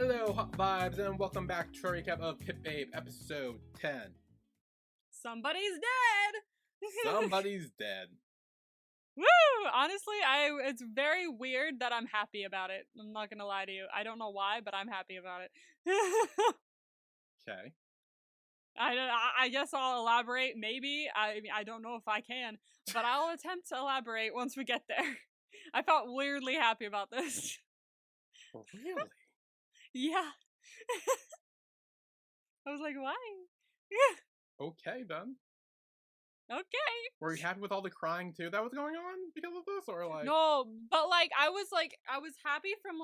Hello, Hot Vibes, and welcome back to a recap of Pit Babe, episode 10. Somebody's dead! Somebody's dead. Woo! Honestly, it's very weird that I'm happy about it. I'm not gonna lie to you. I don't know why, but I'm happy about it. Okay. I guess I'll elaborate, maybe. I don't know if I can, but I'll attempt to elaborate once we get there. I felt weirdly happy about this. Really? Yeah. I was like, why? Okay, then. Okay. Were you happy with all the crying, too, that was going on because of this, or like... No, but I was happy from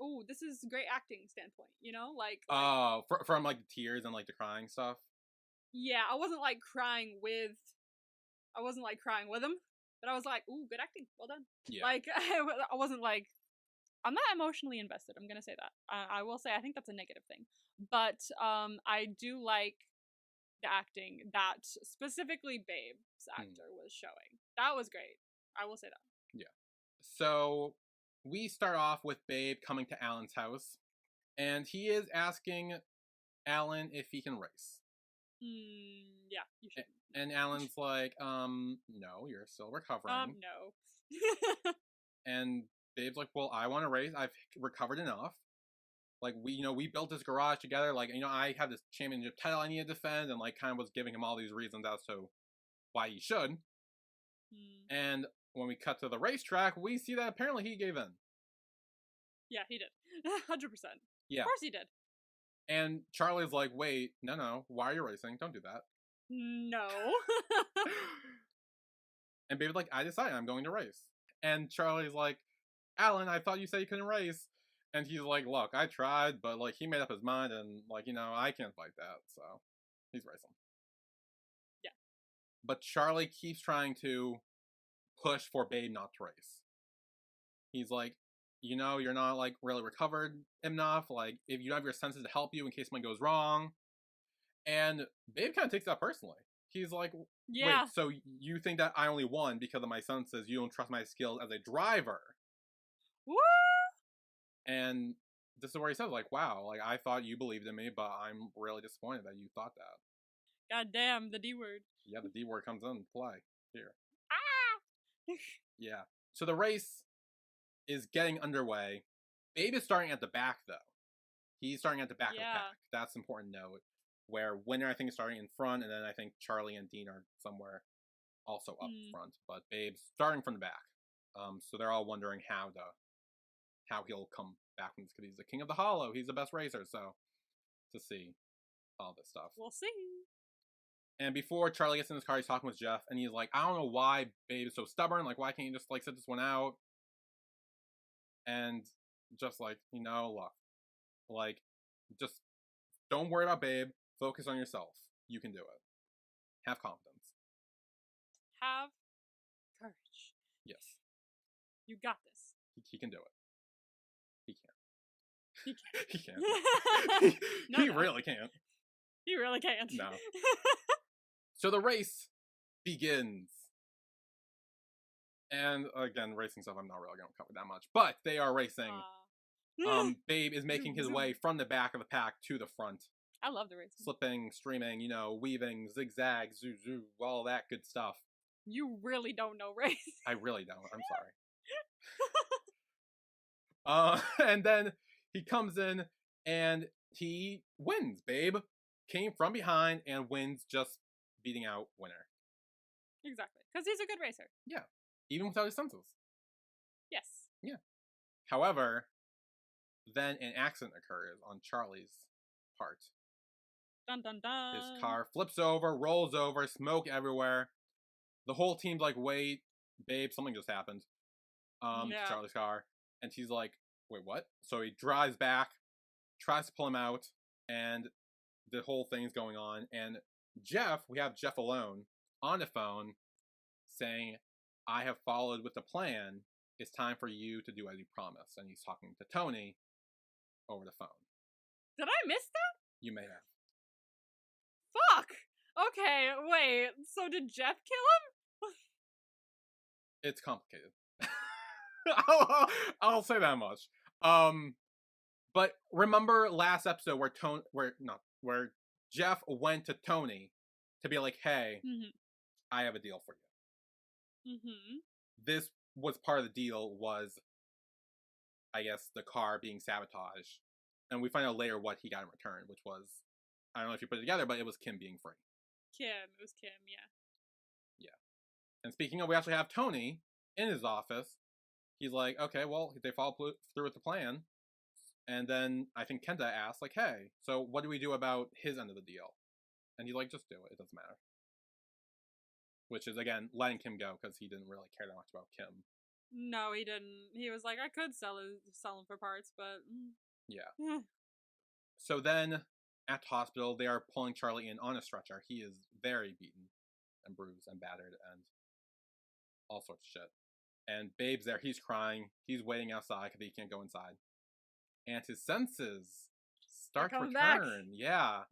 oh, this is great acting standpoint, you know? From like the tears and like the crying stuff? Yeah, I wasn't crying with him, but I was like, ooh, good acting, well done. Yeah. I wasn't I'm not emotionally invested, I'm gonna say that. I will say I think that's a negative thing. But I do like the acting that specifically Babe's actor was showing. That was great. I will say that. Yeah. So we start off with Babe coming to Alan's house, and he is asking Alan if he can race. Yeah, you should. And Alan's like, no, you're still recovering. No. And Babe's like, well, I want to race. I've recovered enough. Like, we built this garage together. Like, I have this championship title I need to defend, and like kind of was giving him all these reasons as to why he should. And when we cut to the racetrack, we see that apparently he gave in. Yeah, he did. 100%. Yeah. Of course he did. And Charlie's like, wait, no, why are you racing? Don't do that. No. And Babe's like, I decided I'm going to race. And Charlie's like, Alan, I thought you said you couldn't race. And he's like, look, I tried, but like he made up his mind, and like, I can't fight that, so he's racing. Yeah. But Charlie keeps trying to push for Babe not to race. He's like, you're not like really recovered enough. Like, if you have your senses to help you in case something goes wrong. And Babe kind of takes that personally. He's like, yeah. Wait, so you think that I only won because of my senses? You don't trust my skills as a driver? What? And this is where he says, like, wow, like, I thought you believed in me, but I'm really disappointed that you thought that. God damn, the D word. Yeah, the D word comes into play here. Ah! Yeah. So the race is getting underway. Babe is starting at the back, though. He's starting at the back of the pack. That's an important note. Where Winner, I think, is starting in front, and then I think Charlie and Dean are somewhere also up front. But Babe's starting from the back. So they're all wondering how he'll come back from this, because he's the king of the hollow. He's the best racer, so to see all this stuff. We'll see. And before Charlie gets in his car, he's talking with Jeff, and he's like, I don't know why Babe is so stubborn. Like, why can't you just, like, sit this one out? And just, like, look. Like, just don't worry about Babe. Focus on yourself. You can do it. Have confidence. Have courage. Yes. You got this. He can do it. He can't. He can't. He can't. He really can't. He really can't. No. So the race begins. And again, racing stuff I'm not really going to cover that much. But they are racing. Babe is making his way from the back of the pack to the front. I love the racing. Slipping, streaming, weaving, zigzag, zoo, all that good stuff. You really don't know race. I really don't. I'm sorry. And then he comes in and he wins. Babe came from behind and wins, just beating out Winner. Exactly. Because he's a good racer. Yeah. Even without his senses. Yes. Yeah. However, then an accident occurs on Charlie's part. Dun dun dun. His car flips over, rolls over, smoke everywhere. The whole team's like, wait, Babe, something just happened. To Charlie's car. And he's like, wait, what? So he drives back, tries to pull him out, and the whole thing's going on. And we have Jeff alone on the phone saying, I have followed with the plan. It's time for you to do as you promised. And he's talking to Tony over the phone. Did I miss that? You may have. Fuck! Okay, wait, so did Jeff kill him? It's complicated. I'll say that much. But remember last episode where Jeff went to Tony to be like, hey, I have a deal for you. This was part of the deal was, I guess, the car being sabotaged. And we find out later what he got in return, which was, I don't know if you put it together, but it was Kim being free. It was Kim, yeah. Yeah. And speaking of, we actually have Tony in his office. He's like, okay, well, they follow through with the plan. And then I think Kenta asks, like, hey, so what do we do about his end of the deal? And he's like, just do it. It doesn't matter. Which is, again, letting Kim go because he didn't really care that much about Kim. No, he didn't. He was like, I could sell him for parts, but... Yeah. So then, at the hospital, they are pulling Charlie in on a stretcher. He is very beaten and bruised and battered and all sorts of shit. And Babe's there. He's crying. He's waiting outside because he can't go inside. And his senses start to return. Back. Yeah.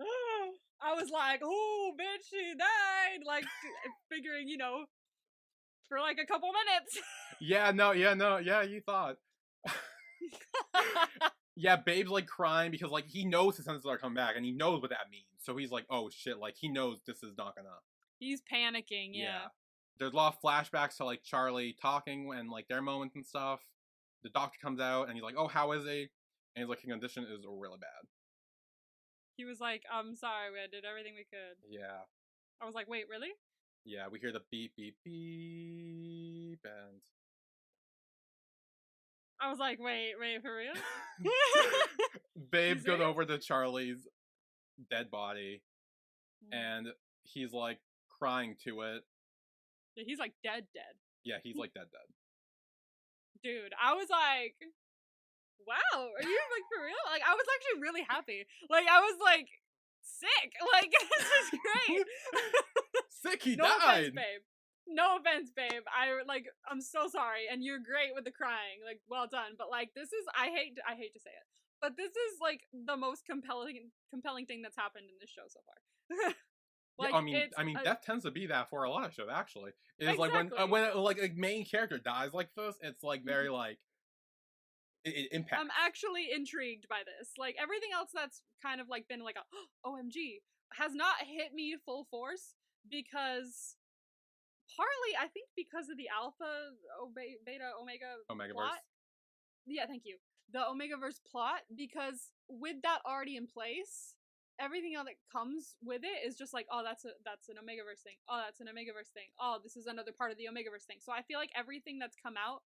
I was like, oh, bitch, she died. Like, figuring, for like a couple minutes. Yeah, you thought. Yeah, Babe's like crying because like he knows his senses are coming back and he knows what that means. So he's like, oh shit, like he knows this is not gonna. He's panicking, yeah. There's a lot of flashbacks to like Charlie talking and like their moments and stuff. The doctor comes out and he's like, oh, how is he? And he's like, his condition is really bad. He was like, I'm sorry, we did everything we could. Yeah. I was like, wait, really? Yeah, we hear the beep, beep, beep, and... I was like, wait, for real? Babe goes over to Charlie's dead body, and he's like crying to it. Yeah, he's like dead. Yeah, he's like dead. Dude, I was like, wow, are you like for real? Like, I was actually really happy. Like, I was like, sick. Like, this is great. Sick, he no died. Offense, babe. No offense, babe. I'm so sorry, and you're great with the crying. Like, well done. But like, this is I hate to say it, but this is like the most compelling thing that's happened in this show so far. Like, yeah, I mean, death tends to be that for a lot of shows. Actually, it is exactly. Like when like a main character dies like this, it's like very like it impacts. I'm actually intrigued by this. Like everything else that's kind of like been like a OMG has not hit me full force because. Partly, I think because of the Alpha, Beta, Omega plot. Yeah, thank you. The Omegaverse plot, because with that already in place, everything else that comes with it is just like, oh, that's an Omegaverse thing. Oh, that's an Omegaverse thing. Oh, this is another part of the Omegaverse thing. So I feel like everything that's come out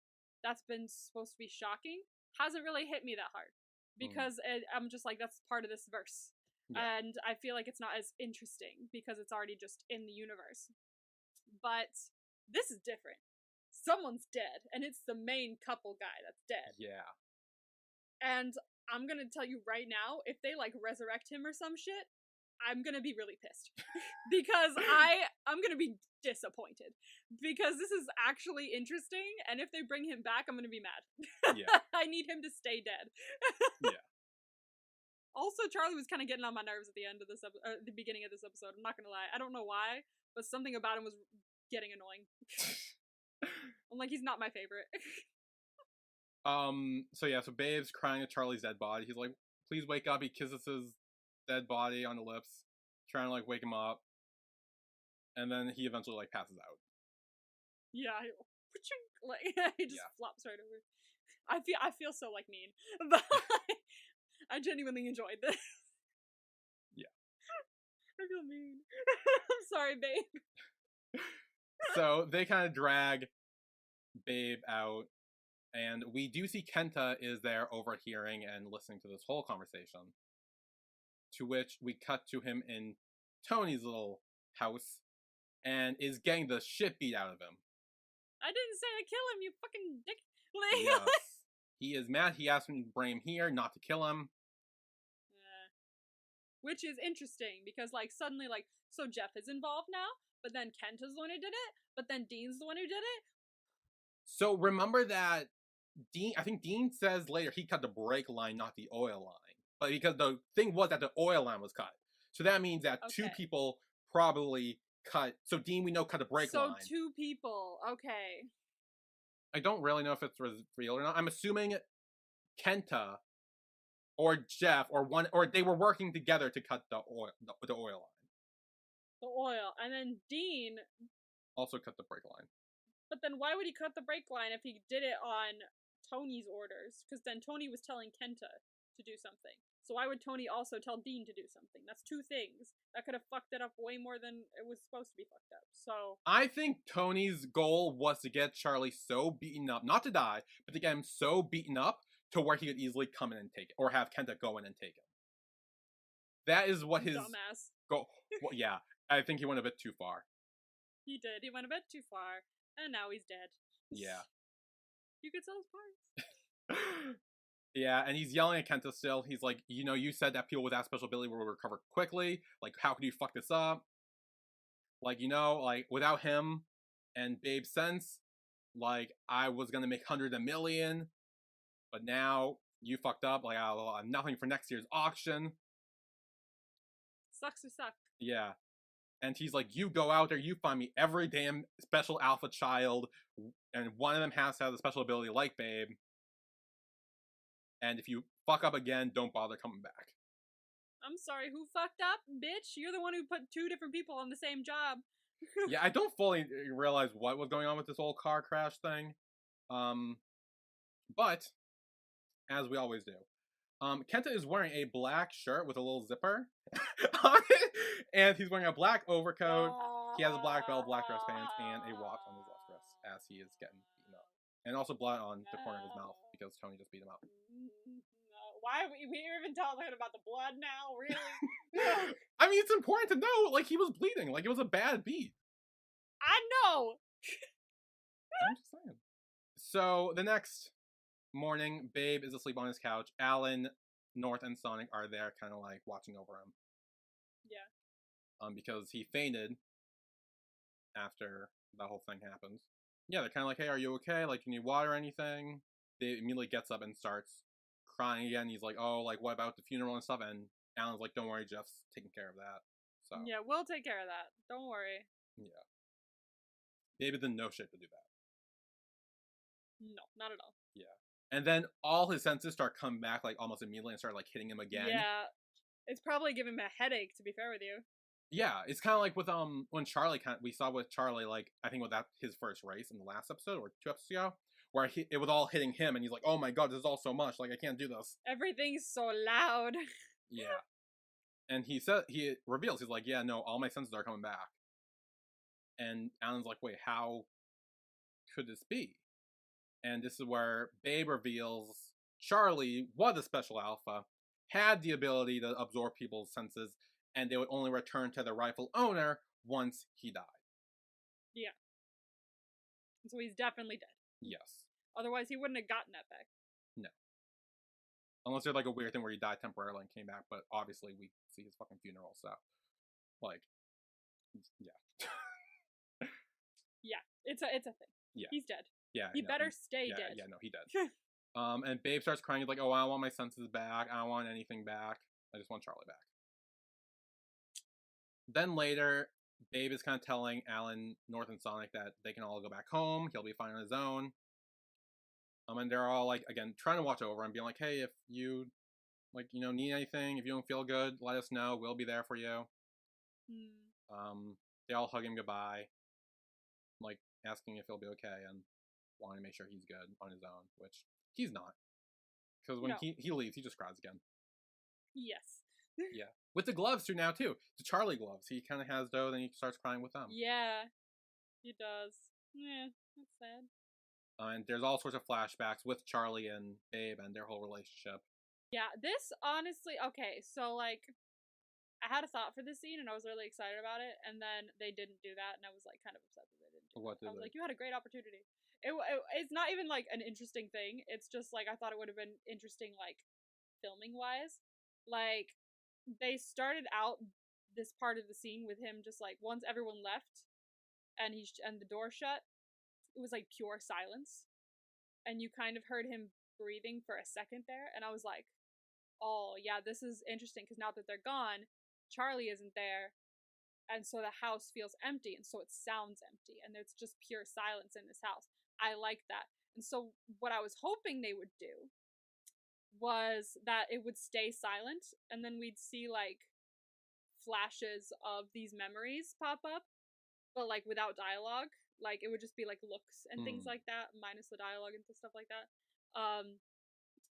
that's been supposed to be shocking hasn't really hit me that hard. Because I'm just like, that's part of this verse. Yeah. And I feel like it's not as interesting because it's already just in the universe. But this is different. Someone's dead, and it's the main couple guy that's dead. Yeah. And I'm gonna tell you right now, if they like resurrect him or some shit, I'm gonna be really pissed. Because I'm gonna be disappointed. Because this is actually interesting, and if they bring him back, I'm gonna be mad. Yeah. I need him to stay dead. Yeah. Also, Charlie was kind of getting on my nerves at the end of this the beginning of this episode. I'm not gonna lie. I don't know why, but something about him was getting annoying. I'm like, he's not my favorite. So Babe's crying at Charlie's dead body. He's like, please wake up. He kisses his dead body on the lips, trying to like wake him up. And then he eventually like passes out. Yeah, he just flops right over. I feel so like mean, but I genuinely enjoyed this. Yeah. I feel mean. I'm sorry, babe. So they kind of drag Babe out, and we do see Kenta is there overhearing and listening to this whole conversation. To which we cut to him in Tony's little house, and is getting the shit beat out of him. I didn't say to kill him, you fucking dick. Yes. He is mad. He asked him to bring him here, not to kill him. Which is interesting, because, like, suddenly, like, so Jeff is involved now, but then Kenta's the one who did it, but then Dean's the one who did it? So, remember that I think Dean says later he cut the brake line, not the oil line. But because the thing was that the oil line was cut. So that means that two people probably cut, so Dean, we know, cut the brake line. So 2 people, okay. I don't really know if it's real or not. I'm assuming Kenta or Jeff, or one, or they were working together to cut the oil line. The oil, and then Dean also cut the brake line. But then why would he cut the brake line if he did it on Tony's orders? Because then Tony was telling Kenta to do something. So why would Tony also tell Dean to do something? That's two things. That could have fucked it up way more than it was supposed to be fucked up. So I think Tony's goal was to get Charlie so beaten up, not to die, but to get him so beaten up to where he could easily come in and take it, or have Kenta go in and take it. That is what his dumbass goal. Well, yeah, I think he went a bit too far. He did. He went a bit too far, and now he's dead. Yeah. You could sell his parts. Yeah, and he's yelling at Kenta still. He's like, you know, you said that people with that special ability will recover quickly. Like, how could you fuck this up? Like, you know, like, without him and Babe Sense, like, I was gonna make hundreds of million, but now you fucked up. Like, I'll have nothing for next year's auction. Sucks to suck. Yeah. And he's like, you go out there, you find me every damn special alpha child, and one of them has to have the special ability like Babe. And if you fuck up again, don't bother coming back. I'm sorry, who fucked up? Bitch, you're the one who put two different people on the same job. Yeah, I don't fully realize what was going on with this whole car crash thing. But, as we always do, Kenta is wearing a black shirt with a little zipper on it, and he's wearing a black overcoat. He has a black belt, black dress pants, and a watch on his left wrist as he is getting beaten up. And also blood on the corner of his mouth because Tony just beat him up. Why are we even talking about the blood now? Really? I mean, it's important to know, like, he was bleeding. Like, it was a bad beat. I know! I'm just saying. So, the next morning, Babe is asleep on his couch. Alan, North, and Sonic are there kind of, like, watching over him. Yeah. Because he fainted after that whole thing happened. Yeah, they're kind of like, hey, are you okay? Like, you need water or anything? Babe immediately gets up and starts crying again. He's like, oh, like, what about the funeral and stuff? And Alan's like, don't worry, Jeff's taking care of that. So yeah, we'll take care of that. Don't worry. Yeah. Babe is in no shape to do that. No, not at all. Yeah. And then all his senses start coming back, like, almost immediately and start, like, hitting him again. Yeah. It's probably giving him a headache, to be fair with you. Yeah, it's kind of like with, when Charlie, we saw with Charlie, like, I think with that, his first race in the last episode, or 2 episodes ago, where it was all hitting him, and he's like, oh my god, this is all so much, like, I can't do this. Everything's so loud. Yeah. And he reveals, he's like, yeah, no, all my senses are coming back. And Alan's like, wait, how could this be? And this is where Babe reveals Charlie was a special alpha, had the ability to absorb people's senses, and they would only return to the rightful owner once he died. Yeah. So he's definitely dead. Yes. Otherwise, he wouldn't have gotten that back. No. Unless there's like a weird thing where he died temporarily and came back, but obviously we see his fucking funeral, so, like, yeah. Yeah, it's a thing. Yeah. He's dead. Yeah. He better stay dead. Yeah, no, he dead. And Babe starts crying. He's like, oh, I don't want my senses back. I don't want anything back. I just want Charlie back. Then later, Babe is kind of telling Alan, North, and Sonic that they can all go back home. He'll be fine on his own. And they're all, like, again, trying to watch over him, being like, hey, if you, like, you know, need anything, if you don't feel good, let us know. We'll be there for you. They all hug him goodbye, like, asking if he'll be okay, and wanting to make sure he's good on his own, which he's not. Because when he leaves, he just cries again. Yes. Yeah. With the gloves, too, now, too. The Charlie gloves. He kind of has those, and he starts crying with them. Yeah. He does. Yeah, that's sad. And there's all sorts of flashbacks with Charlie and Babe and their whole relationship. Yeah, this, honestly, okay, so, like, I had a thought for this scene, and I was really excited about it, and then they didn't do that, and I was, like, kind of upset that they didn't do that. I was like, you had a great opportunity. It's not even, like, an interesting thing. It's just, like, I thought it would have been interesting, like, filming-wise. Like, they started out this part of the scene with him just, like, once everyone left, and the door shut, it was, like, pure silence. And you kind of heard him breathing for a second there, and I was like, oh, yeah, this is interesting, because now that they're gone, Charlie isn't there, and so the house feels empty, and so it sounds empty, and it's just pure silence in this house. I like that. And so what I was hoping they would do was that it would stay silent, and then we'd see like flashes of these memories pop up, but like without dialogue. Like it would just be like looks and things like that, minus the dialogue and stuff like that.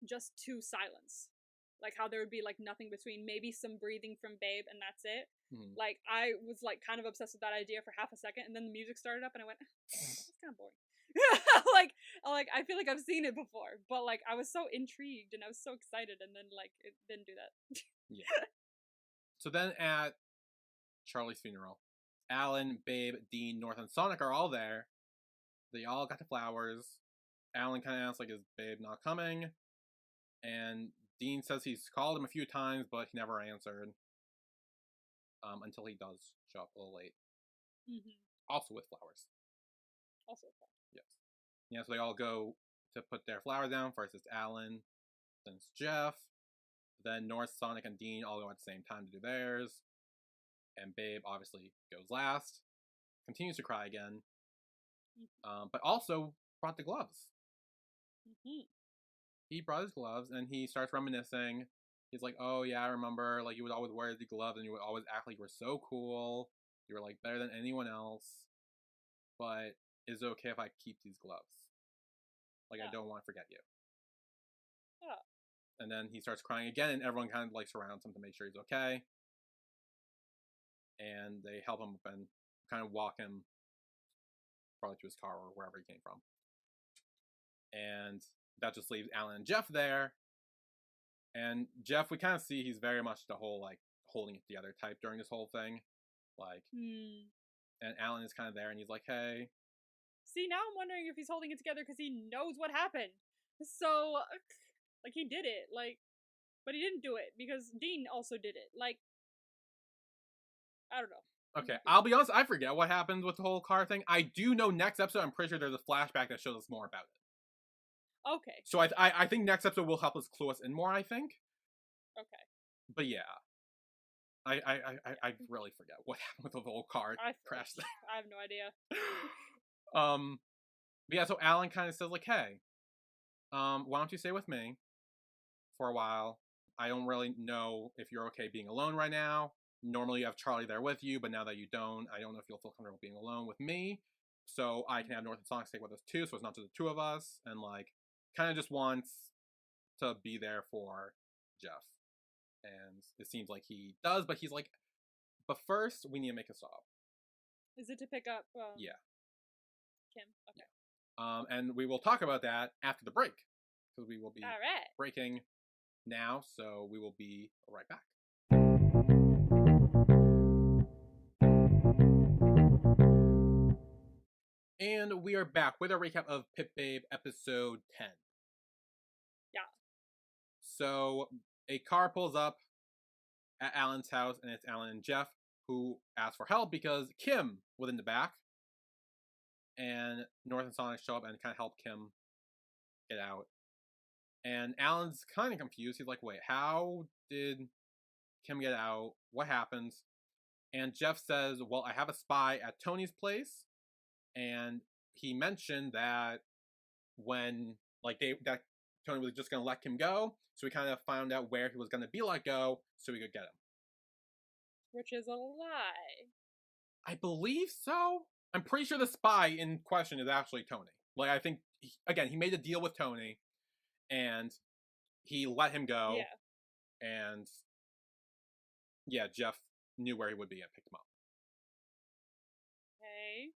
Just to silence. Like how there would be like nothing between, maybe some breathing from Babe, and that's it. Like I was like kind of obsessed with that idea for half a second, and then the music started up, and I went, "That's kind of boring." like I feel like I've seen it before, but like I was so intrigued and I was so excited, and then like it didn't do that. Yeah. So then at Charlie's funeral, Alan, Babe, Dean, North, and Sonic are all there. They all got the flowers. Alan kind of asks, like, is Babe not coming? And Dean says he's called him a few times, but he never answered. Until he does show up a little late. Also with flowers. Also with flowers. Yes. Yeah, so they all go to put their flowers down. First it's Alan, then it's Jeff. Then North, Sonic, and Dean all go at the same time to do theirs. And Babe obviously goes last. Continues to cry again. But also brought the gloves. He brought his gloves and he starts reminiscing. He's like, oh yeah, I remember, like, you would always wear the gloves and you would always act like you were so cool. You were, like, better than anyone else. But is it okay if I keep these gloves? Like, I don't want to forget you. And then he starts crying again, and everyone kind of, like, surrounds him to make sure he's okay. And they help him up and kind of walk him probably to his car or wherever he came from. And that just leaves Alan and Jeff there. And Jeff, we kind of see he's very much the whole, like, holding it together type during this whole thing. Like, and Alan is kind of there, and he's like, hey. See, now I'm wondering if he's holding it together because he knows what happened. So, like, he did it, like, but he didn't do it because Dean also did it. Like, I don't know. Okay, I'll be honest, I forget what happened with the whole car thing. I do know next episode, I'm pretty sure there's a flashback that shows us more about it. Okay. So I think next episode will help us clue us in more, I think. Okay. But yeah. I really forget what happened with the whole car crash thing. I have no idea. But yeah, so Alan kind of says, like, hey, why don't you stay with me for a while? I don't really know if you're okay being alone right now. Normally you have Charlie there with you, but now that you don't know if you'll feel comfortable being alone with me. So I can have North and Sonic stay with us too, so it's not just the two of us. And, like, kind of just wants to be there for Jeff. And it seems like he does, but he's like, but first we need to make a stop. Is it to pick up yeah. Kim? Okay. Yeah. And we will talk about that after the break. Because we will be Alright. breaking now, so we will be right back. And we are back with a recap of Pit Babe episode 10. Yeah. So a car pulls up at Alan's house, and it's Alan and Jeff who ask for help because Kim was in the back. And North and Sonic show up and kind of help Kim get out. And Alan's kind of confused. He's like, wait, how did Kim get out? What happens? And Jeff says, well, I have a spy at Tony's place. And he mentioned that when, like, that Tony was just going to let Kim go. So we kind of found out where he was going to be let go so we could get him. Which is a lie. I believe so. I'm pretty sure the spy in question is actually Tony. Like, I think, again, he made a deal with Tony. And he let him go. Yeah. And, yeah, Jeff knew where he would be and picked him up. Okay.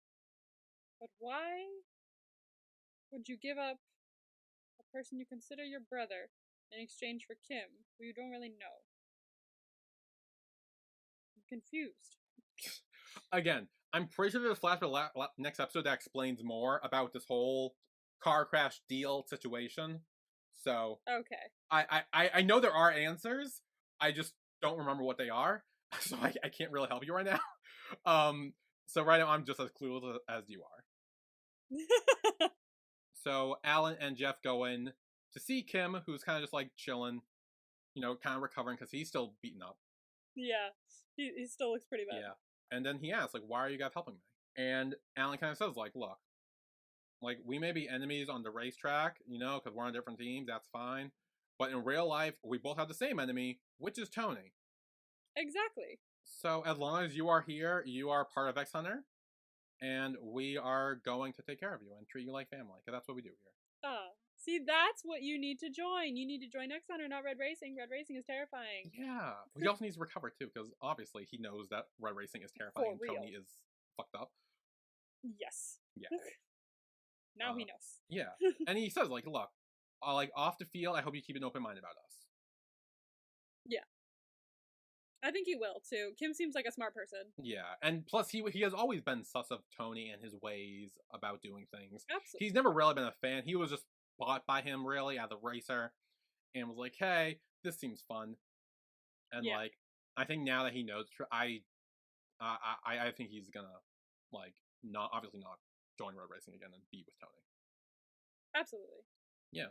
But why would you give up a person you consider your brother in exchange for Kim, who you don't really know? I'm confused. Again, I'm pretty sure there's a flashback next episode that explains more about this whole car crash deal situation. So okay, I know there are answers. I just don't remember what they are, so I can't really help you right now. So right now I'm just as clueless as you are. So Alan and Jeff go in to see Kim, who's kind of just like chilling, you know, kind of recovering because he's still beaten up. Yeah, he still looks pretty bad. Yeah, and then he asks, like, why are you guys helping me? And Alan kind of says, like, look, like, we may be enemies on the racetrack, you know, because we're on different teams, that's fine. But in real life, we both have the same enemy, which is Tony. Exactly. So as long as you are here, you are part of X Hunter, and we are going to take care of you and treat you like family, because that's what we do here. See, that's what you need to join. You need to join X Hunter, not Red Racing. Red Racing is terrifying. Yeah. He also needs to recover, too, because obviously he knows that Red Racing is terrifying and Tony is fucked up. Yes. Yeah. Now he knows. Yeah. And he says, like, look, like, off the field, I hope you keep an open mind about us. Yeah. I think he will, too. Kim seems like a smart person. Yeah. And plus, he has always been sus of Tony and his ways about doing things. Absolutely. He's never really been a fan. He was just bought by him, really, as a racer, and was like, hey, this seems fun. And, like, I think now that he knows, I think he's gonna, like, obviously not join Road Racing again and be with Tony. Absolutely. Yeah.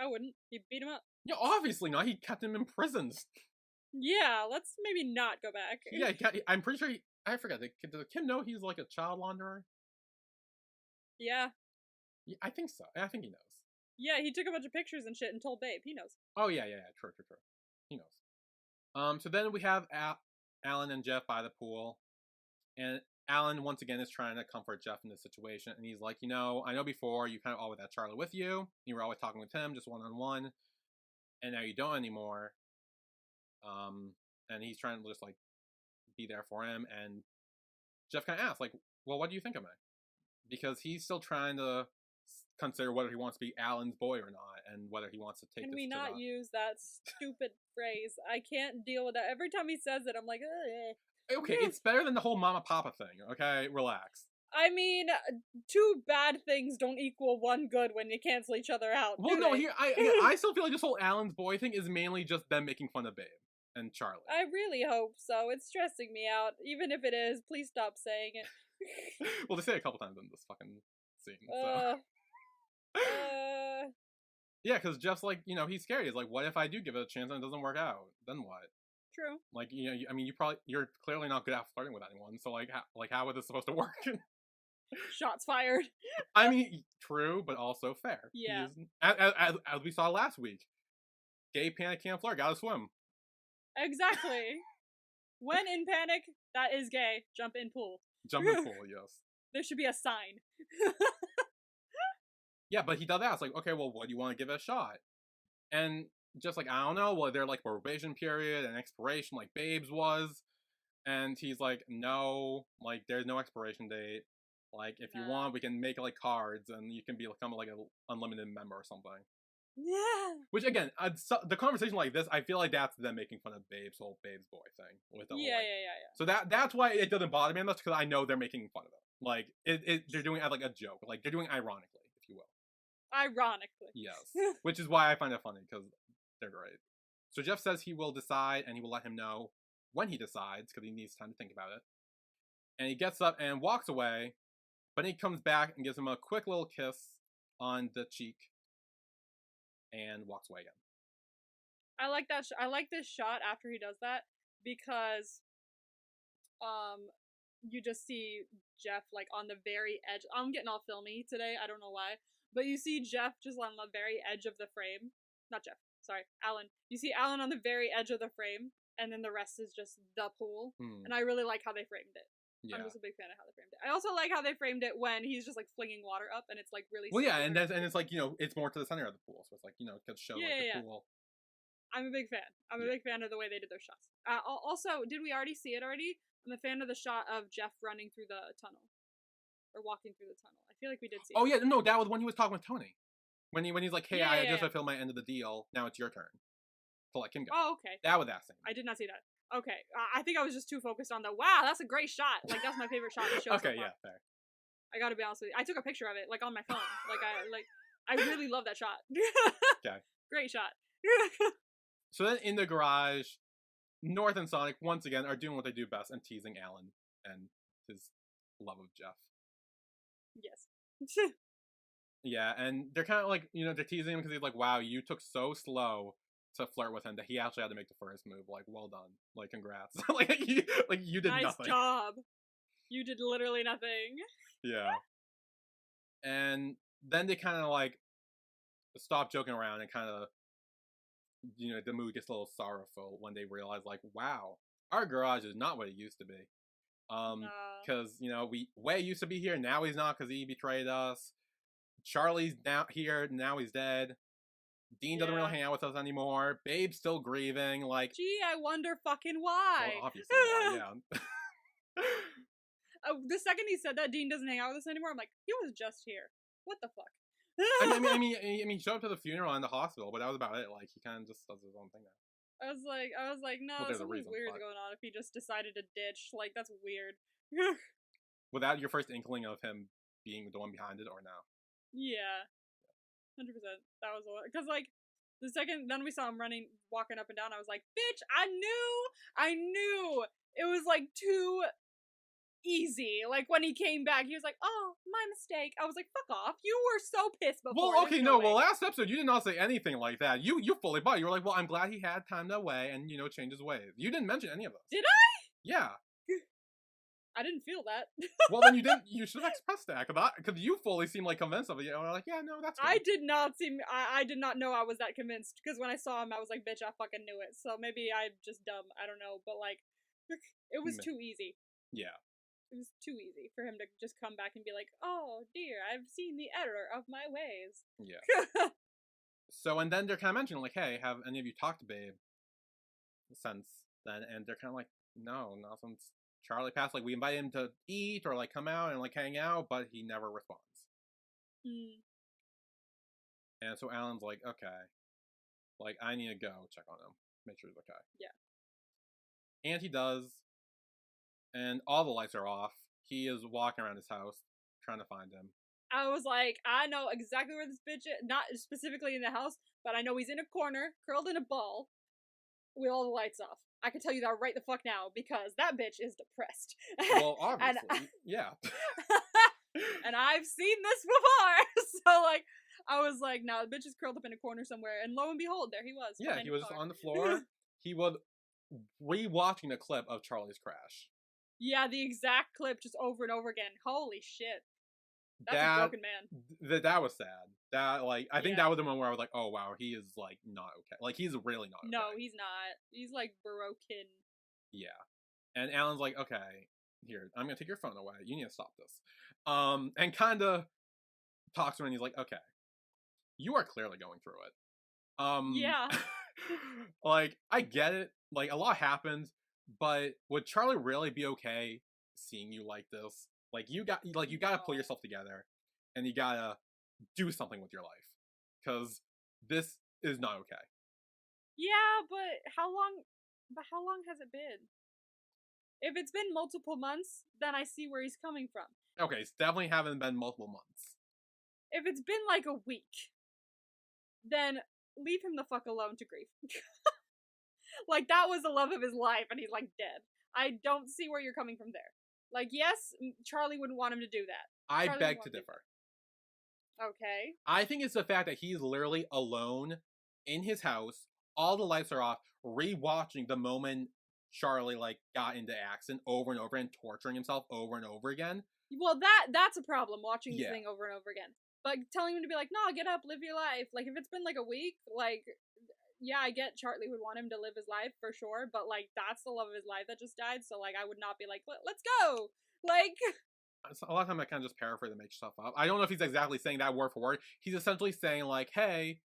I wouldn't. He beat him up. Yeah, obviously not. He kept him imprisoned. Yeah, let's maybe not go back. Yeah, I'm pretty sure I forget. Does Kim know he's like a child launderer? Yeah. I think so. I think he knows. Yeah, he took a bunch of pictures and shit and told Babe. He knows. Oh, yeah. True. He knows. So then we have Alan and Jeff by the pool. And Alan, once again, is trying to comfort Jeff in this situation. And he's like, I know before you kind of always had Charlie with you. You were always talking with him, just one-on-one. And now you don't anymore. And he's trying to just, like, be there for him. And Jeff kind of asks, like, well, what do you think of me? Because he's still trying to consider whether he wants to be Alan's boy or not, and whether he wants to take. Can we not use that stupid phrase? I can't deal with that. Every time he says it, I'm like, ugh. Okay, it's better than the whole mama papa thing. Okay, relax. I mean, two bad things don't equal one good when you cancel each other out. Well, no, here I still feel like this whole Alan's boy thing is mainly just them making fun of Babe and Charlie. I really hope so. It's stressing me out. Even if it is, please stop saying it. Well, they say it a couple times in this fucking scene. So. Yeah, because Jeff's like, he's scared. He's like, what if I do give it a chance and it doesn't work out? Then what? True. Like, you're clearly not good at flirting with anyone. So, how is this supposed to work? Shots fired. I mean, true, but also fair. Yeah. As we saw last week, gay panic can't flirt, gotta swim. Exactly. When in panic, that is gay. Jump in pool. Jump in pool, yes. There should be a sign. Yeah, but he does ask, like, okay, well, what do you want to give it a shot? And just like, I don't know, well, they're like probation period and expiration like Babe's was. And he's like, no, like, there's no expiration date. Like, if you want, we can make, like, cards and you can become, like, an unlimited member or something. Yeah. Which, again, the conversation like this, I feel like that's them making fun of Babe's whole Babe's boy thing. With the whole, yeah. So that's why it doesn't bother me much, because I know they're making fun of it. Like, they're doing it like a joke. Like, they're doing ironically, if you will. Ironically. Yes. Which is why I find it funny, because they're great. So Jeff says he will decide, and he will let him know when he decides, because he needs time to think about it. And he gets up and walks away, but he comes back and gives him a quick little kiss on the cheek, and walks away again. I like that. I like this shot after he does that, because you just see Jeff, like, on the very edge. I'm getting all filmy today, I don't know why. But you see Jeff just on the very edge of the frame. Not Jeff, sorry, Alan. You see Alan on the very edge of the frame, and then the rest is just the pool. And I really like how they framed it. Yeah. I'm just a big fan of how they framed it. I also like how they framed it when he's just, like, flinging water up, and it's, like, really... Well, yeah, and it's, like, it's more to the center of the pool, so it's, like, it could show, the pool. I'm a big fan. I'm a big fan of the way they did those shots. Also, did we already see it already? I'm a fan of the shot of Jeff running through the tunnel. Or walking through the tunnel. I feel like we did see it. Oh, yeah, no, that was when he was talking with Tony. When he's like, hey, I just fulfilled my end of the deal, now it's your turn. To let Kim go. Oh, okay. That was that scene. I did not see that. Okay. I think I was just too focused on the, wow, that's a great shot. Like, that's my favorite shot in the show. Okay, so far. Yeah, fair. I gotta be honest with you. I took a picture of it, like, on my phone. I really love that shot. Okay. Great shot. So then in the garage, North and Sonic, once again, are doing what they do best and teasing Alan and his love of Jeff. Yes. Yeah, and they're kind of like, they're teasing him because he's like, wow, you took so slow to flirt with him that he actually had to make the first move. Like, well done. Like, congrats. you did nice nothing. Nice job. You did literally nothing. Yeah. And then they kind of, like, stop joking around and kind of the mood gets a little sorrowful when they realize, like, wow, our garage is not what it used to be. Because, Wei used to be here, now he's not because he betrayed us. Charlie's now here, now he's dead. Dean doesn't really hang out with us anymore. Babe's still grieving, like... Gee, I wonder fucking why. Well, obviously why, yeah. The second he said that Dean doesn't hang out with us anymore, I'm like, he was just here. What the fuck? I mean, he showed up to the funeral and the hospital, but that was about it. Like, he kind of just does his own thing now. I was like, no, something weird is going on if he just decided to ditch. Like, that's weird. Was that your first inkling of him being the one behind it, or no? Yeah. 100%. That was the one. Because, like, the second, then we saw him walking up and down, I was like, bitch, I knew it was, like, too easy. Like, when he came back, he was like, oh, my mistake. I was like, fuck off. You were so pissed before. Well, okay, no, last episode, you did not say anything like that. You fully bought it. You were like, well, I'm glad he had time to weigh and, change his ways. You didn't mention any of those. Did I? Yeah. I didn't feel that. Well, then you should have expressed that, because you fully seemed, like, convinced of it. You were like, yeah, no, that's good. I did not know I was that convinced, because when I saw him, I was like, bitch, I fucking knew it. So maybe I'm just dumb. I don't know. But, like, it was too easy. Yeah. It was too easy for him to just come back and be like, oh, dear, I've seen the error of my ways. Yeah. So, and then they're kind of mentioning, like, hey, have any of you talked to Babe since then? And they're kind of like, no, not since Charlie passed. Like, we invited him to eat or, like, come out and, like, hang out, but he never responds. And so Alan's like, okay, like, I need to go check on him, make sure he's okay. Yeah. And he does. And all the lights are off. He is walking around his house, trying to find him. I was like, I know exactly where this bitch is. Not specifically in the house, but I know he's in a corner, curled in a ball, with all the lights off. I can tell you that right the fuck now, because that bitch is depressed. Well, obviously, yeah. And I've seen this before! So, like, I was like, no, the bitch is curled up in a corner somewhere, and lo and behold, there he was. Yeah, he was just on the floor. He was re-watching the clip of Charlie's crash. Yeah, the exact clip just over and over again. Holy shit. That's a broken man. That was sad. That, like, I think that was the one where I was like, oh, wow, he is, like, not okay. Like, he's really not okay. No, he's not. He's, like, broken. Yeah. And Alan's like, okay, here, I'm gonna take your phone away. You need to stop this. And kind of talks to him, and he's like, okay, you are clearly going through it. Yeah. Like, I get it. Like, a lot happens. But would Charlie really be okay seeing you like this? Like, you gotta pull yourself together, and you gotta do something with your life, because this is not okay. Yeah, but how long has it been? If it's been multiple months, then I see where he's coming from. Okay, it's definitely haven't been multiple months. If it's been like a week, then leave him the fuck alone to grieve. Like, that was the love of his life, and he's, like, dead. I don't see where you're coming from there. Like, yes, Charlie wouldn't want him to do that. I beg to differ. Okay. I think it's the fact that he's literally alone in his house, all the lights are off, re-watching the moment Charlie, like, got into accident over and over and torturing himself over and over again. Well, that's a problem, watching this thing over and over again. But telling him to be like, no, get up, live your life. Like, if it's been, like, a week, like... Yeah, I get Charlie would want him to live his life, for sure, but, like, that's the love of his life that just died, so, like, I would not be like, let's go! Like... A lot of time I kind of just paraphrase and make stuff up. I don't know if he's exactly saying that word for word. He's essentially saying, like, hey,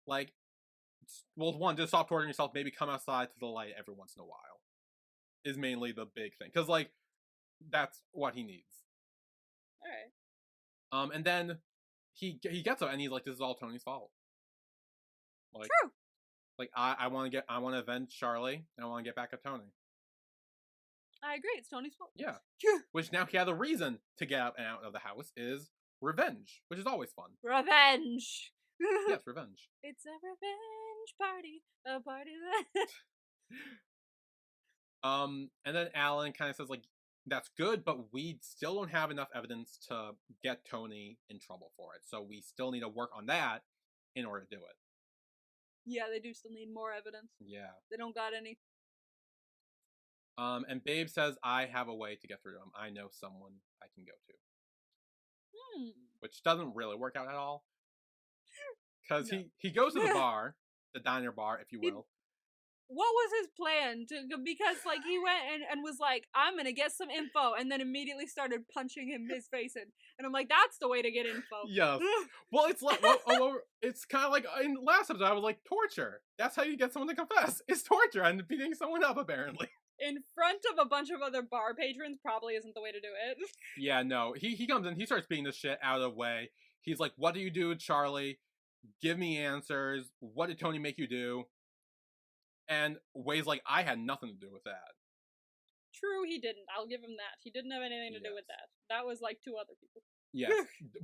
like, well, one, just stop torturing yourself, maybe come outside to the light every once in a while. Is mainly the big thing. Because, like, that's what he needs. Alright. And then he gets up and he's like, this is all Tony's fault. Like, true! Like, I want to avenge Charlie, and I want to get back at Tony. I agree, it's Tony's fault. Yeah. Which now he has a reason to get up and out of the house is revenge, which is always fun. Revenge! Yes, revenge. It's a revenge party, a party that... And then Alan kind of says, like, that's good, but we still don't have enough evidence to get Tony in trouble for it, so we still need to work on that in order to do it. Yeah, they do still need more evidence. Yeah. They don't got any. And Babe says, I have a way to get through to him. I know someone I can go to. Which doesn't really work out at all. Because he goes to the bar the diner bar, if you will. What was his plan? Because like he went and was like, I'm gonna get some info, and then immediately started punching his face in, and I'm like, that's the way to get info. Yes. Well, it's like it's kind of like in last episode I was like, torture. That's how you get someone to confess. It's torture and beating someone up, apparently. In front of a bunch of other bar patrons probably isn't the way to do it. Yeah, no. He comes in, he starts beating the shit out of the way. He's like, what do you do, Charlie? Give me answers. What did Tony make you do? And Way's like, I had nothing to do with that. True, he didn't. I'll give him that. He didn't have anything to do with that. That was like 2 other people. Yes.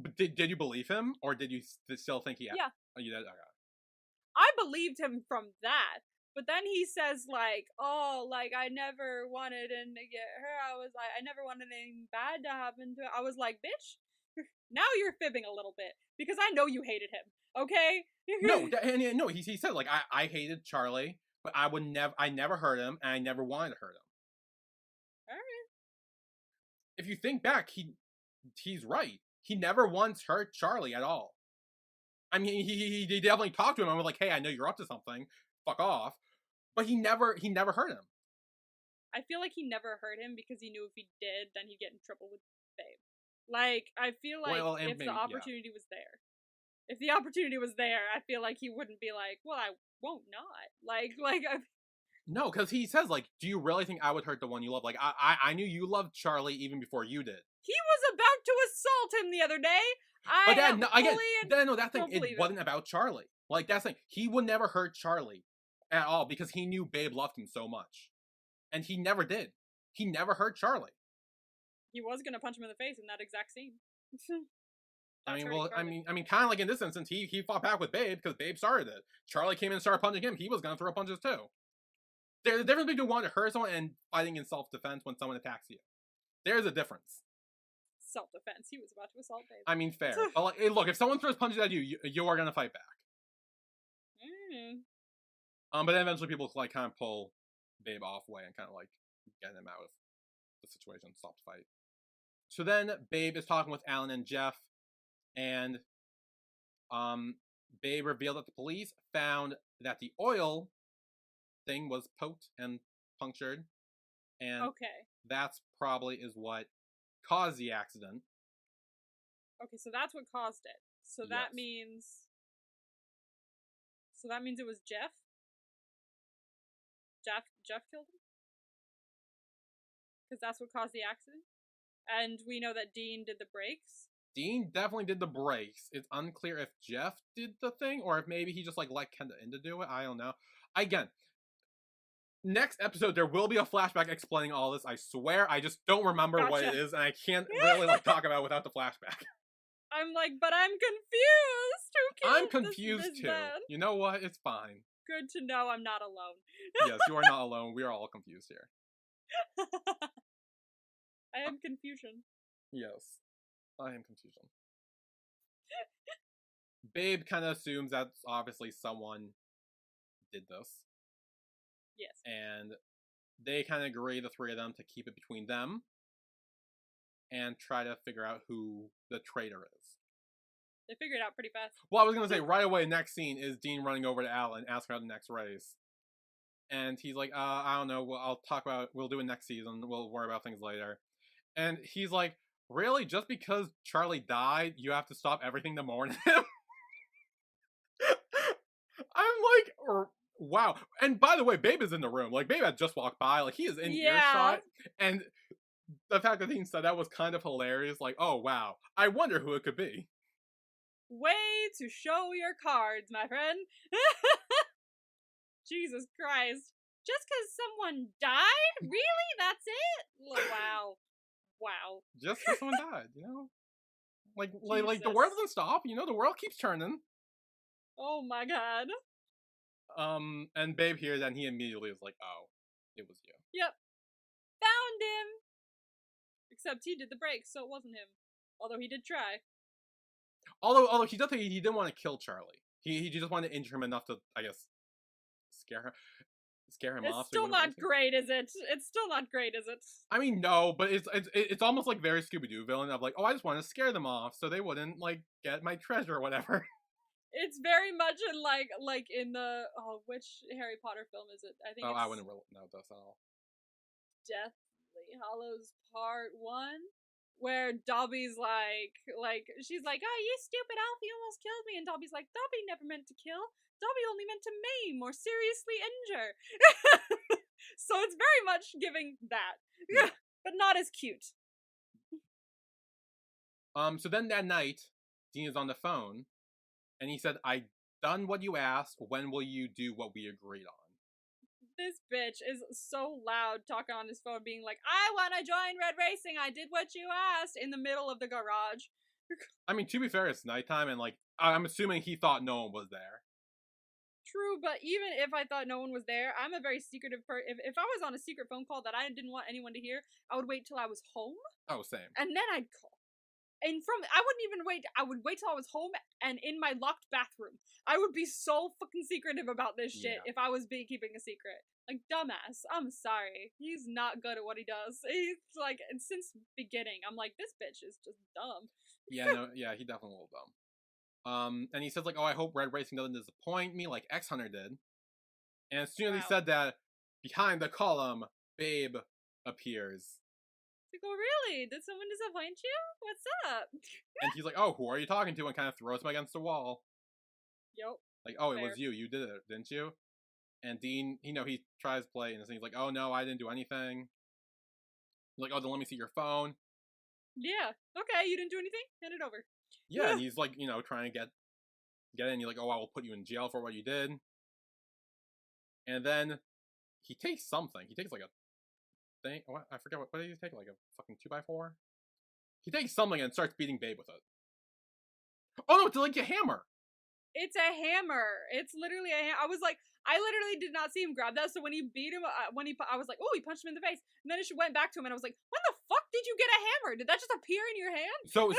But did you believe him? Or did you still think he had? Yeah. Oh, you did? Okay. I believed him from that. But then he says, like, oh, like, I never wanted to get her. I was like, I never wanted anything bad to happen to her. I was like, bitch, now you're fibbing a little bit. Because I know you hated him. Okay? No, he said, like, I hated Charlie. But I never hurt him, and I never wanted to hurt him. Alright. If you think back, he's right. He never once hurt Charlie at all. I mean, he definitely talked to him and was like, hey, I know you're up to something. Fuck off. But he never hurt him. I feel like he never hurt him because he knew if he did, then he'd get in trouble with Babe. Like, I feel like if the opportunity was there. If the opportunity was there, I feel like he wouldn't be like, well, I won't not. No, because he says, like, do you really think I would hurt the one you love? Like, I knew you loved Charlie even before you did. He was about to assault him the other day. It wasn't about Charlie. Like, that's the thing. He would never hurt Charlie at all because he knew Babe loved him so much. And he never did. He never hurt Charlie. He was gonna punch him in the face in that exact scene. I mean, kind of like in this instance, he fought back with Babe because Babe started it. Charlie came in and started punching him. He was gonna throw punches too. There's a difference between wanting to hurt someone and fighting in self-defense when someone attacks you. There's a difference. Self-defense. He was about to assault Babe. I mean, fair. Look, if someone throws punches at you are gonna fight back. But then eventually people like kind of pull Babe off way and kind of like get him out of the situation, stop the fight. So then Babe is talking with Alan and Jeff. And Babe revealed that the police found that the oil thing was poked and punctured. And that's probably is what caused the accident. Okay, so that's what caused it. So that means... So that means it was Jeff? Jeff killed him? Because that's what caused the accident? And we know that Dean did the brakes? Dean definitely did the brakes. It's unclear if Jeff did the thing or if maybe he just like let Kenda in to do it. I don't know. Again, next episode there will be a flashback explaining all this. I swear. I just don't remember what it is and I can't really like talk about it without the flashback. I'm like, but I'm confused. I'm confused too. Man? You know what? It's fine. Good to know I'm not alone. Yes, you are not alone. We are all confused here. I am confusion. Yes. I am confusion. Babe kind of assumes that obviously someone did this. Yes. And they kind of agree, the three of them, to keep it between them and try to figure out who the traitor is. They figure it out pretty fast. Well, I was going to say, right away, next scene is Dean running over to Alan, asking about the next race. And he's like, I don't know, we'll do it next season, we'll worry about things later. And he's like, really? Just because Charlie died, you have to stop everything to mourn him? I'm like, wow. And by the way, Babe is in the room. Like, Babe had just walked by. Like, he is in earshot. And the fact that Dean said that was kind of hilarious. Like, oh, wow. I wonder who it could be. Way to show your cards, my friend. Jesus Christ. Just because someone died? Really? That's it? Wow. Wow. Just because someone died, you know? Like the world doesn't stop, you know? The world keeps turning. Oh my god. And Babe here, then he immediately is like, oh, it was you. Yep. Found him! Except he did the brakes, so it wasn't him. Although he did try. Although he didn't want to kill Charlie. He just wanted to injure him enough to, I guess, scare him off. It's still not great, is it? It's still not great, is it? I mean, no, but it's almost like very Scooby-Doo villain of like, oh, I just want to scare them off so they wouldn't, like, get my treasure or whatever. It's very much in like in the which Harry Potter film is it? I think Oh, it's I wouldn't know this at all. Deathly Hallows Part 1, where Dobby's like she's like, "Oh, you stupid elf, you almost killed me," and Dobby's like, "Dobby never meant to kill. Dobby only meant to maim or seriously injure." So it's very much giving that, Yeah. but not as cute. So then that night, Dean is on the phone, and he said, "I done what you asked. When will you do what we agreed on?" This bitch is so loud talking on his phone, being like, "I want to join Red Racing. I did what you asked," in the middle of the garage. I mean, to be fair, it's nighttime, and like I'm assuming he thought no one was there. True, but even if I thought no one was there, I'm a very secretive person. If I was on a secret phone call that I didn't want anyone to hear, I would wait till I was home, Oh, same. and then I'd call. And I wouldn't even wait. I would wait till I was home and in my locked bathroom. I would be so fucking secretive about this shit if I was keeping a secret. Like, dumbass. I'm sorry. He's not good at what he does. He's like, and since beginning, I'm like, this bitch is just dumb. Yeah, no, yeah, he definitely a little dumb. And he says like, "Oh, I hope Red Racing doesn't disappoint me like X Hunter did." And as soon as he said that, behind the column, Babe appears. Like, "Oh, really? Did someone disappoint you? What's up?" And he's like, "Oh, who are you talking to?" And kind of throws him against the wall. Yep. Like, "Oh, Fair. it was you. You did it, didn't you?" And Dean, he tries to play, and he's like, "Oh no, I didn't do anything." He's like, "Oh, then let me see your phone." Yeah. Okay, you didn't do anything? Hand it over. Yeah, and he's like, trying to get in. He's like, "Oh, I will put you in jail for what you did." And then he takes something. He takes like a thing. What? I forget what did he take? Like a fucking 2x4. He takes something and starts beating Babe with it. Oh no, it's like a hammer. It's a hammer. It's literally a hammer. I literally did not see him grab that. So when he beat him, I was like, "Oh, he punched him in the face." And then it went back to him, and I was like, "When the fuck did you get a hammer? Did that just appear in your hand?" So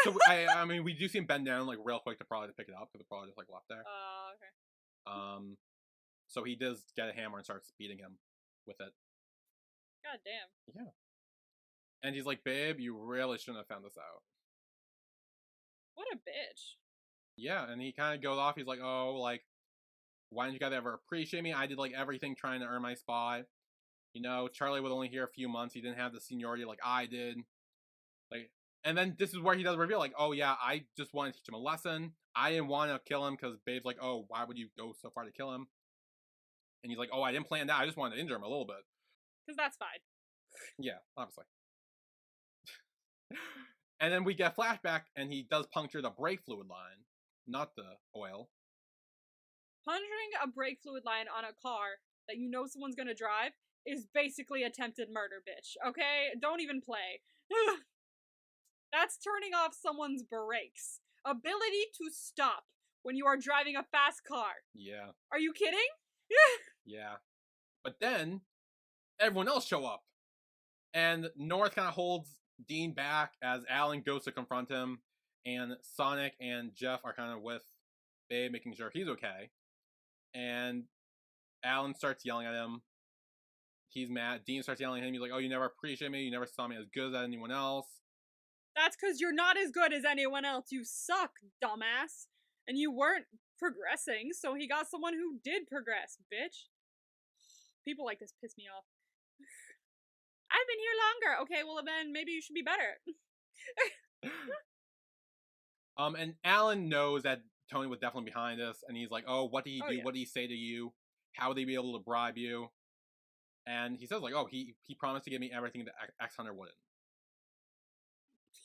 I mean, we do see him bend down like real quick to pick it up because the probably just like left there. Okay. So he does get a hammer and starts beating him with it. God damn. Yeah. And he's like, "Babe, you really shouldn't have found this out." What a bitch. Yeah, and he kind of goes off. He's like, "Oh, like, why didn't you guys ever appreciate me? I did like everything trying to earn my spot. Charlie was only here a few months. He didn't have the seniority like I did. Like, and then this is where he does reveal, like, oh yeah, I just want to teach him a lesson. I didn't want to kill him because Babe's like, oh, why would you go so far to kill him? And he's like, oh, I didn't plan that. I just wanted to injure him a little bit. Because that's fine. Yeah, obviously. And then we get flashback, and he does puncture the brake fluid line, not the oil. Puncturing a brake fluid line on a car that you know someone's gonna drive is basically attempted murder, bitch. Okay? Don't even play. That's turning off someone's brakes. Ability to stop when you are driving a fast car. Yeah. Are you kidding? Yeah. But then, everyone else show up. And North kind of holds Dean back as Alan goes to confront him. And Sonic and Jeff are kind of with Babe, making sure he's okay. And Alan starts yelling at him. He's mad. Dean starts yelling at him. He's like, oh, you never appreciate me. You never saw me as good as anyone else. That's because you're not as good as anyone else. You suck, dumbass. And you weren't progressing, so he got someone who did progress, bitch. People like this piss me off. I've been here longer. Okay, well then maybe you should be better. And Alan knows that Tony was definitely behind this, and he's like, oh, what did he do? Yeah. What did he say to you? How would they be able to bribe you? And he says, like, oh, he promised to give me everything that X Hunter wouldn't.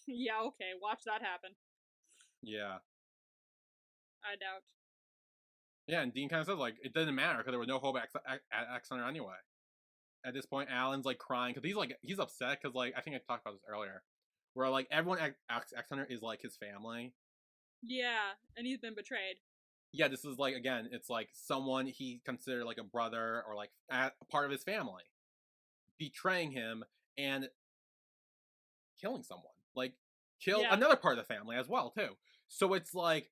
Yeah, okay, watch that happen. Yeah. I doubt. Yeah, and Dean kind of says, like, it didn't matter because there was no hope at X Hunter anyway. At this point, Alan's, like, crying because he's upset because, like, I think I talked about this earlier, where, like, everyone at X Hunter is, like, his family. Yeah, and he's been betrayed. Yeah, this is, like, again, it's, like, someone he considered, like, a brother or, like, a part of his family betraying him and killing someone. Like, kill another part of the family as well, too. So it's, like,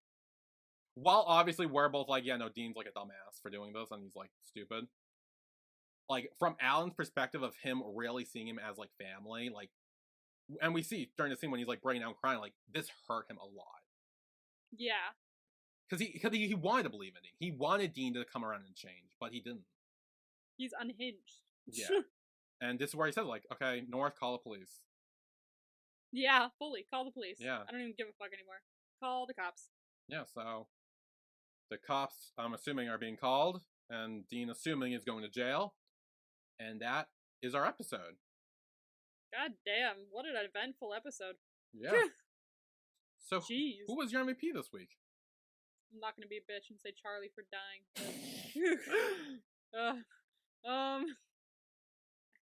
while obviously we're both like, yeah, no, Dean's, like, a dumbass for doing this, and he's, like, stupid. Like, from Alan's perspective of him really seeing him as, like, family, like, and we see during the scene when he's, like, breaking down crying, like, this hurt him a lot. Yeah. because he wanted to believe in Dean. He wanted Dean to come around and change, but he didn't. He's unhinged. Yeah. And this is where he says, like, okay, North, call the police. Yeah, fully. Call the police. Yeah. I don't even give a fuck anymore. Call the cops. Yeah, so the cops, I'm assuming, are being called, and Dean, assuming, is going to jail. And that is our episode. God damn, what an eventful episode. Yeah. So, jeez. Who was your MVP this week? I'm not gonna be a bitch and say Charlie for dying.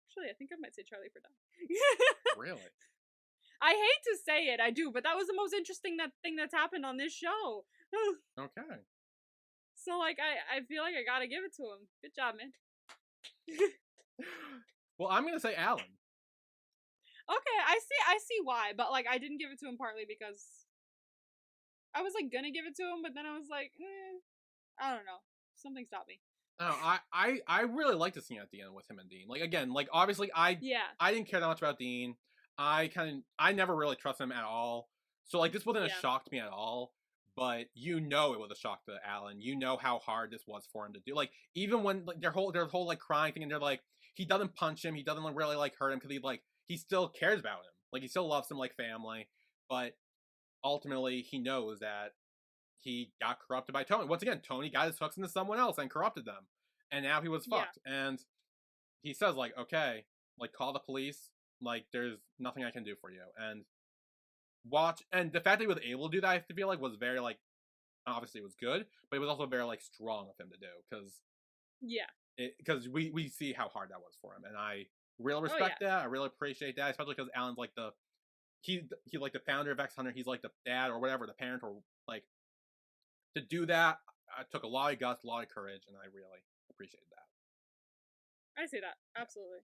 Actually, I think I might say Charlie for dying. Really? I hate to say it, I do, but that was the most interesting thing that's happened on this show. Okay. So, like, I feel like I gotta give it to him. Good job, man. Well, I'm gonna say Alan. Okay, I see why, but, like, I didn't give it to him partly because I was, like, gonna give it to him, but then I was like, I don't know. Something stopped me. Oh, I really liked the scene at the end with him and Dean. Like, again, like, obviously, I didn't care that much about Dean. I never really trusted him at all. So, like, this wasn't a shock to me at all. But you know it was a shock to Alan. You know how hard this was for him to do. Like, even when, like, their whole like crying thing, and they're like, he doesn't punch him, he doesn't really like hurt him because he still cares about him. Like, he still loves him like family. But ultimately, he knows that he got corrupted by Tony. Once again, Tony got his hooks into someone else and corrupted them, and now he was fucked. And he says, like, okay, like, call the police. Like, there's nothing I can do for you. And and the fact that he was able to do that, I feel like, was very, like, obviously it was good, but it was also very, like, strong of him to do, because we see how hard that was for him, and I really respect that. I really appreciate that, especially because Alan's like he's like the founder of X Hunter. He's like the dad or whatever, the parent, or like, to do that. I took a lot of guts, a lot of courage, and I really appreciated that. I see that, absolutely.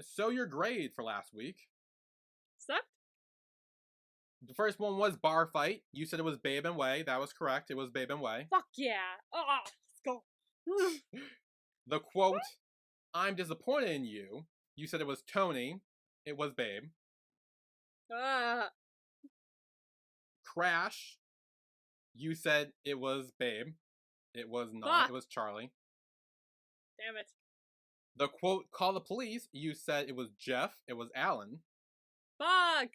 So your grade for last week sucked. The first one was bar fight. You said it was Babe and Way. That was correct. It was Babe and Way. Fuck yeah. Let's go. The quote, I'm disappointed in you. You said it was Tony. It was Babe. Crash. You said it was Babe. It was not. Fuck. It was Charlie. Damn it. The quote, call the police. You said it was Jeff. It was Alan. Fuck.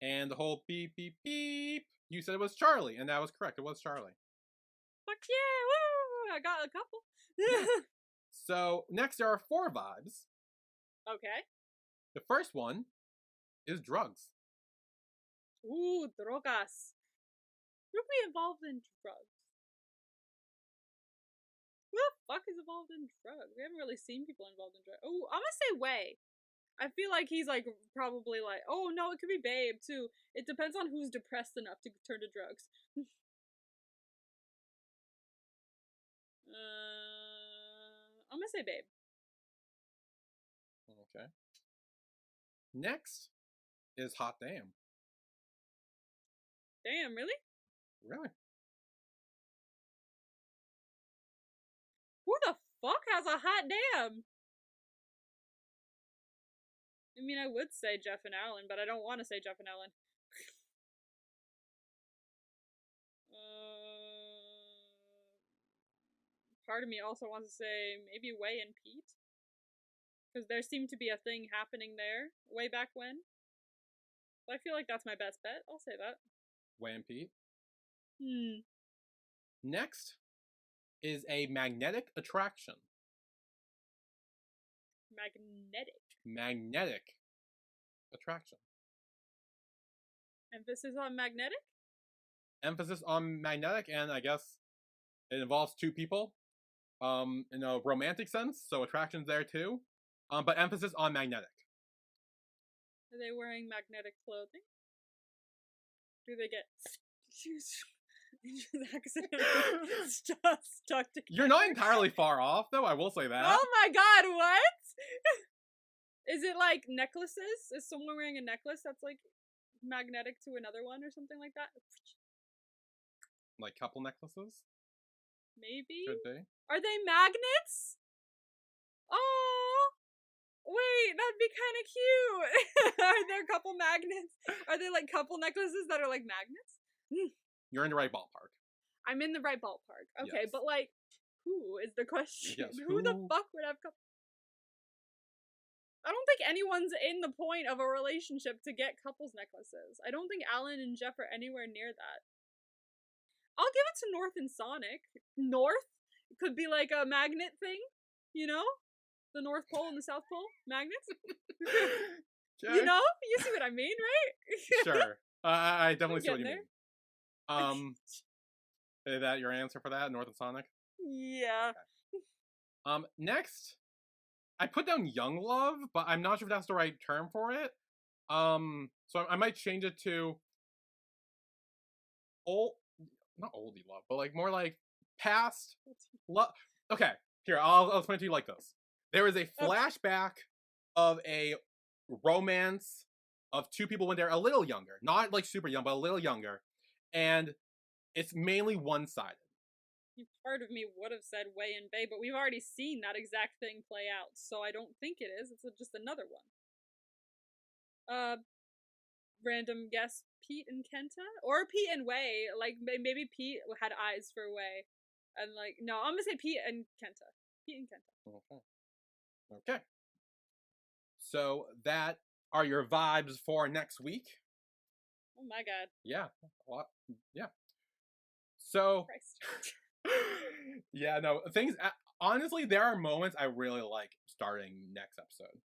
And the whole beep, beep, beep, you said it was Charlie, and that was correct. It was Charlie. Fuck yeah, woo! I got a couple. So, next there are 4 vibes. Okay. The first one is drugs. Ooh, drogas. Who would be involved in drugs? Who the fuck is involved in drugs? We haven't really seen people involved in drugs. Oh, I'm gonna say Way. I feel like he's, like, probably like, oh, no, it could be Babe, too. It depends on who's depressed enough to turn to drugs. I'm gonna say Babe. Okay. Next is Hot Damn. Damn, really? Really? Who the fuck has a hot damn? I mean, I would say Jeff and Alan, but I don't want to say Jeff and Alan. Part of me also wants to say maybe Way and Pete. Because there seemed to be a thing happening there way back when. But I feel like that's my best bet. I'll say that. Way and Pete. Next is a magnetic attraction. Magnetic attraction. Emphasis on magnetic? Emphasis on magnetic, and I guess it involves 2 people. In a romantic sense, so attraction's there too. But emphasis on magnetic. Are they wearing magnetic clothing? Do they get accidentally stuck together? You're not entirely far off, though, I will say that. Oh my god, what? Is it like necklaces? Is someone wearing a necklace that's like magnetic to another one or something like that? Like couple necklaces? Maybe? Could be. Are they magnets? Oh, wait, that'd be kind of cute. Are there couple magnets? Are they like couple necklaces that are like magnets? You're in the right ballpark. I'm in the right ballpark. Okay, Yes. but like, who is the question? Yes, Who the fuck would have couples? I don't think anyone's in the point of a relationship to get couples necklaces. I don't think Alan and Jeff are anywhere near that. I'll give it to North and Sonic. North could be like a magnet thing, you know? The North Pole and the South Pole magnets. Okay. You know? You see what I mean, right? Sure. I definitely see what you getting mean. Is that your answer for that, North and Sonic? Yeah. Okay. Next, I put down Young Love, but I'm not sure if that's the right term for it. So I might change it to not oldie love, but like more like past love. Okay, here I'll explain it to you like this. There is a flashback of a romance of two people when they're a little younger, not like super young, but a little younger, and it's mainly one-sided. Part of me would have said Wei and Bei, but we've already seen that exact thing play out, so I don't think it is. It's just another one. Random guess, Pete and Kenta? Or Pete and Wei. Like, maybe Pete had eyes for Wei. And like, no, I'm gonna say Pete and Kenta. Pete and Kenta. Okay. So that are your vibes for next week. Oh my god. Yeah. A lot. Yeah. So... yeah, no, things... honestly, there are moments I really like starting next episode.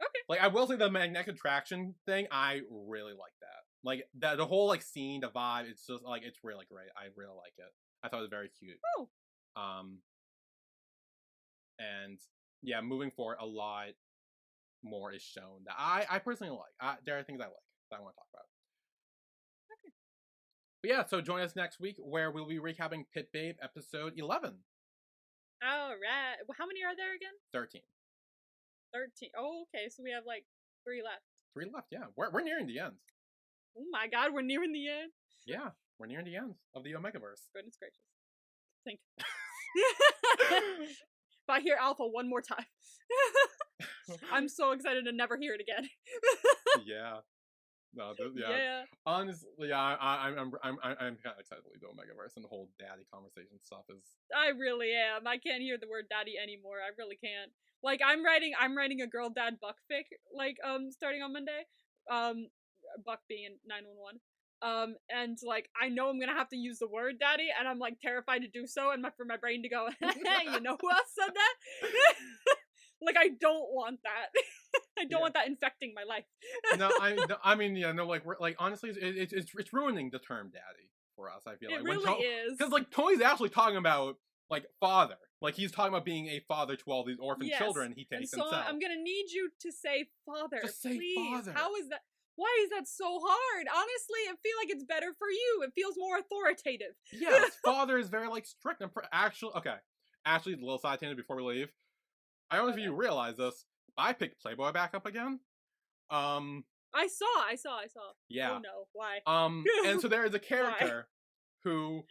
Okay. Like, I will say the magnetic attraction thing, I really like that. Like, the whole, like, scene, the vibe, it's just, like, it's really great. I really like it. I thought it was very cute. Oh. And, yeah, moving forward, a lot more is shown that I personally like. There are things I like that I want to talk about. Okay. But yeah, so join us next week where we'll be recapping Pit Babe episode 11. Alright. How many are there again? 13. 13. Oh, okay, so we have like 3 left. 3 left, yeah. We're nearing the end. Oh my god, we're nearing the end. Yeah, we're nearing the end of the Omegaverse. Goodness gracious. Think. If I hear Alpha one more time, I'm so excited to never hear it again. Yeah. No, yeah. Yeah. Honestly, yeah, I'm kind of excited to leave the Omegaverse, and the whole daddy conversation stuff is. I really am. I can't hear the word daddy anymore. I really can't. Like, I'm writing a girl dad Buck fic, like, starting on Monday. Buck being in 911. And like, I know I'm gonna have to use the word daddy, and I'm like terrified to do so, and for my brain to go, you know who else said that? Like, I don't want that. I don't want that infecting my life. No, I mean, yeah, no, like, we're like, honestly, it's ruining the term daddy for us. I feel like it really is, because like Tony's actually talking about like father, like he's talking about being a father to all these orphan children he takes and so himself. I'm gonna need you to say father. Just say please. father. How is that? Why is that so hard? Honestly, I feel like it's better for you. It feels more authoritative. Yes, father is very like strict and actually a little side tangent before we leave. I don't know if you realize this. I picked Playboy back up again. I saw. Yeah. Oh no, why? And so there is a character who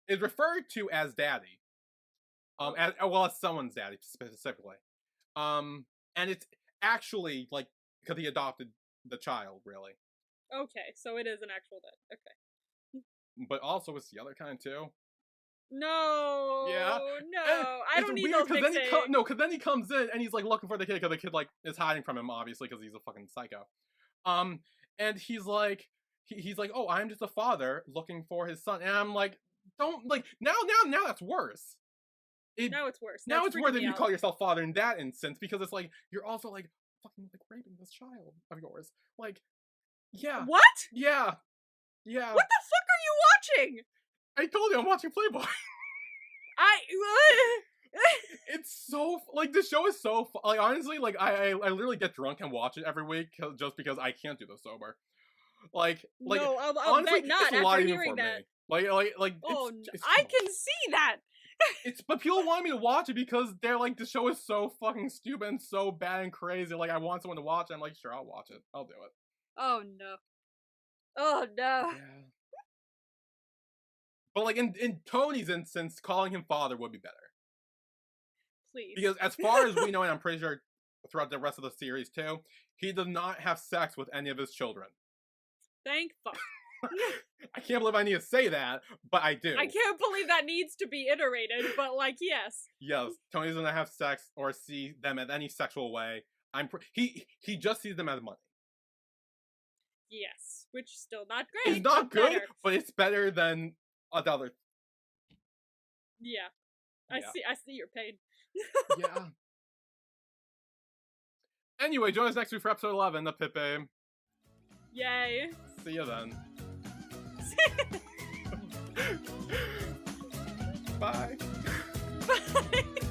is referred to as daddy. As someone's daddy specifically. And it's actually like because he adopted the child, really. Okay, so it is an actual dad. Okay. But also it's the other kind too. No. Yeah. No. I don't need those mixing. Because then he comes in and he's like looking for the kid because the kid like is hiding from him obviously because he's a fucking psycho. And he's like, oh, I'm just a father looking for his son, and I'm like, don't like now that's worse. Now it's worse. Now it's worse if you call yourself father in that instance because it's like you're also like fucking like raping this child of yours. Like, yeah. What? Yeah. Yeah. What the fuck are you watching? I told you I'm watching Playboy. It's so like the show is so like honestly like I literally get drunk and watch it every week just because I can't do this sober. Like no, I'll honestly, bet not it's a lot after even hearing for that. Me. Like oh, I can see that. But people want me to watch it because they're like the show is so fucking stupid and so bad and crazy. Like I want someone to watch it. I'm like, sure, I'll watch it. I'll do it. Oh no. Oh no. Yeah. But like in Tony's instance, calling him father would be better. Please. Because as far as we know, and I'm pretty sure throughout the rest of the series too, he does not have sex with any of his children. Thank fuck. I can't believe I need to say that, but I do. I can't believe that needs to be iterated, but like, yes. Yes, Tony's gonna have sex or see them in any sexual way. He just sees them as money. Yes, which is still not great. It's not good, better. but it's better than other. Yeah. I see your pain. Yeah. Anyway, join us next week for episode 11, the Pit Babe. Yay. See you then. Bye. Bye.